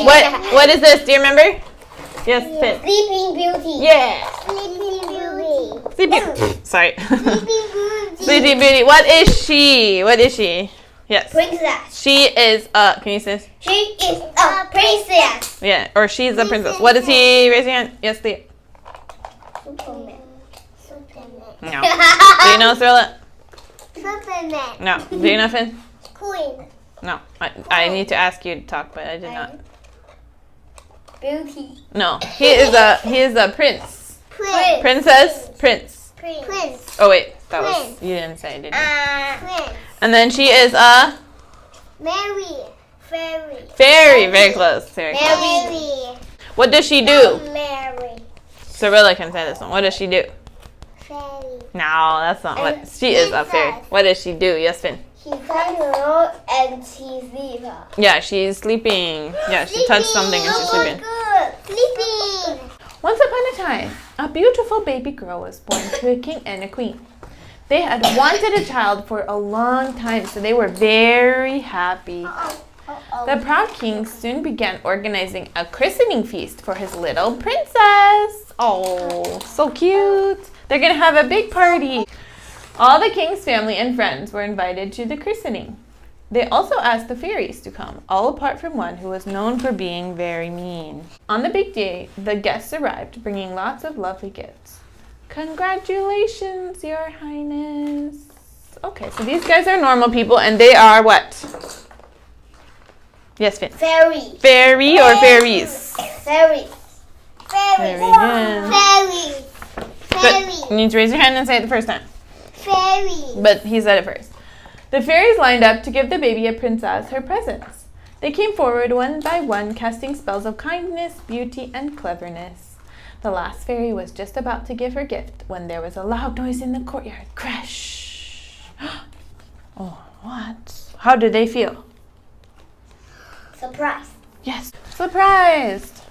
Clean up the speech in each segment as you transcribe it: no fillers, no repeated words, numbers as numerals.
What is this? Do you remember? Yes, Finn. Sleeping Beauty. Yeah. Sleeping Beauty. Sleeping. Sorry. Sleeping Beauty. Sleeping Beauty. What is she? What is she? Yes. Princess. She is a. Can you say this? She is a princess. Yeah. Or she's a princess. What is he? Raise your hand. Yes, Leah. Superman. Superman. No. Do you know Thrilla? Superman. No. Do you know Finn? Queen. No. I need to ask you to talk, but I did not. Beauty. No. He is a prince. Prince. Princess. Prince. Prince. Oh wait, that was Prince. you didn't say, did you? Prince. And then she is a Mary. Fairy. fairy. Very close. Very close. Mary. What does she do? Mary. Cyrilla can say this one. What does she do? Fairy. No, that's not what. She is a fairy. What does she do? Yes, Finn. She's kind of and she's sleeping. Yeah, she's sleeping. Yeah, she touched something and she's sleeping. Good. Sleeping. Once upon a time, a beautiful baby girl was born to a king and a queen. They had wanted a child for a long time, so they were very happy. The proud king soon began organizing a christening feast for his little princess. Oh, so cute. They're going to have a big party. All the king's family and friends were invited to the christening. They also asked the fairies to come, all apart from one who was known for being very mean. On the big day, the guests arrived, bringing lots of lovely gifts. Congratulations, Your Highness. Okay, so these guys are normal people, and they are what? Yes, Finn. Fairy. Fairy or fairies? Fairy. Very good. Fairy. Good. You need to raise your hand and say it the first time. Fairy. But he said it first. The fairies lined up to give the baby a princess her presents. They came forward one by one, casting spells of kindness, beauty, and cleverness. The last fairy was just about to give her gift when there was a loud noise in the courtyard. Crash! Oh, what? How did they feel? Surprise. Yes, surprised!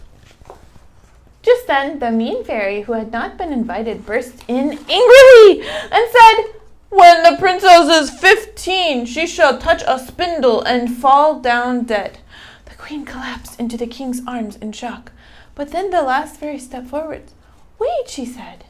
Just then, the mean fairy, who had not been invited, burst in angrily and said, "When the princess is 15, she shall touch a spindle and fall down dead." The queen collapsed into the king's arms in shock. But then the last fairy stepped forward. "Wait," she said.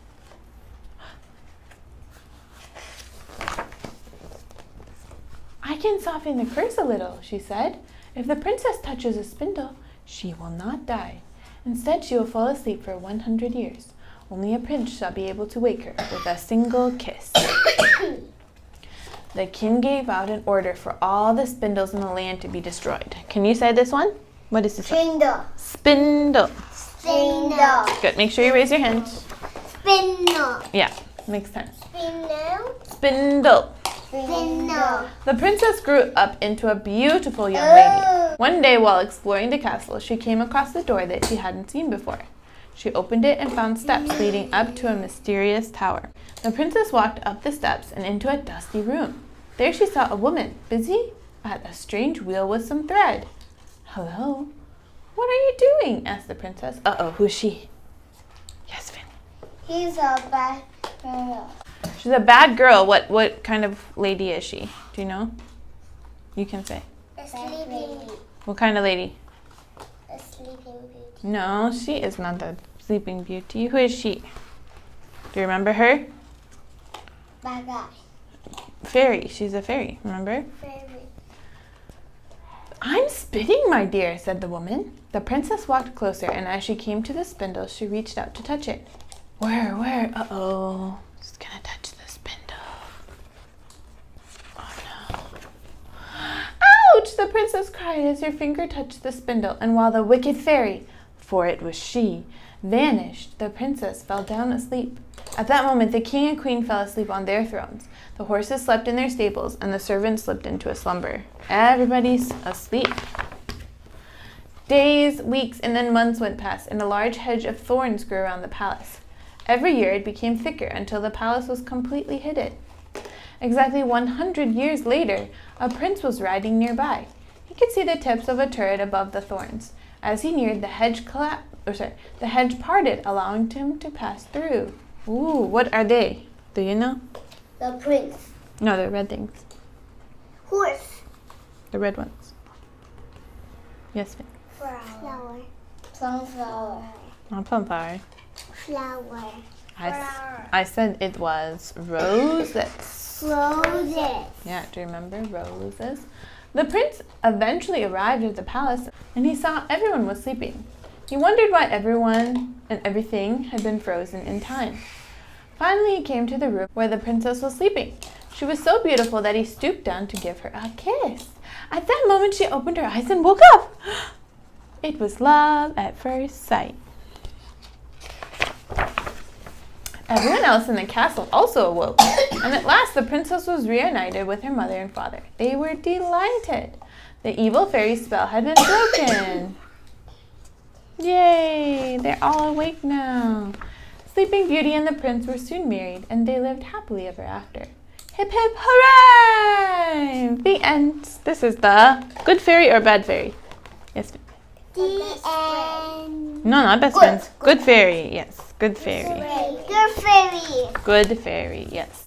"I can soften the curse a little," she said. "If the princess touches a spindle, she will not die. Instead, she will fall asleep for 100 years. Only a prince shall be able to wake her with a single kiss." The king gave out an order for all the spindles in the land to be destroyed. Can you say this one? What is this one? Spindle. Spindle. Spindle. Good. Make sure you raise your hand. Spindle. Yeah, makes sense. Spindle. Spindle. Spindle. The princess grew up into a beautiful young lady. One day, while exploring the castle, she came across a door that she hadn't seen before. She opened it and found steps leading up to a mysterious tower. The princess walked up the steps and into a dusty room. There she saw a woman busy at a strange wheel with some thread. "Hello, what are you doing?" asked the princess. Uh-oh, who's she? Yes, Finn. He's a bad girl. She's a bad girl. What kind of lady is she? Do you know? You can say. A sleeping. What kind of lady? A sleeping beauty. No, she is not the Sleeping Beauty. Who is she? Do you remember her? Bad guy. Fairy. She's a fairy, remember? Fairy. "I'm spinning, my dear," said the woman. The princess walked closer, and as she came to the spindle, she reached out to touch it. Where? Uh-oh. Just gonna touch the spindle. Oh, no. "Ouch!" the princess cried as her finger touched the spindle, and while the wicked fairy, for it was she, vanished, the princess fell down asleep. At that moment, the king and queen fell asleep on their thrones. The horses slept in their stables, and the servants slipped into a slumber. Everybody's asleep. Days, weeks, and then months went past, and a large hedge of thorns grew around the palace. Every year it became thicker until the palace was completely hidden. Exactly 100 years later, a prince was riding nearby. He could see the tips of a turret above the thorns. As he neared, the hedge parted, allowing him to pass through. Ooh, what are they? Do you know? The prince. No, they're red things. Horse. The red ones. Yes, Finn. Flower. Sunflower. Not plumflower. Flower. I said it was roses. Roses. Yeah, do you remember roses? The prince eventually arrived at the palace and he saw everyone was sleeping. He wondered why everyone and everything had been frozen in time. Finally, he came to the room where the princess was sleeping. She was so beautiful that he stooped down to give her a kiss. At that moment, she opened her eyes and woke up. It was love at first sight. Everyone else in the castle also awoke, and at last the princess was reunited with her mother and father. They were delighted. The evil fairy spell had been broken. Yay! They're all awake now. Sleeping Beauty and the prince were soon married, and they lived happily ever after. Hip hip hooray! The end. This is the good fairy or bad fairy? Yes. The end. No, not best friends. Good fairy. Yes. Good fairy. Good fairy. Good fairy. Yes.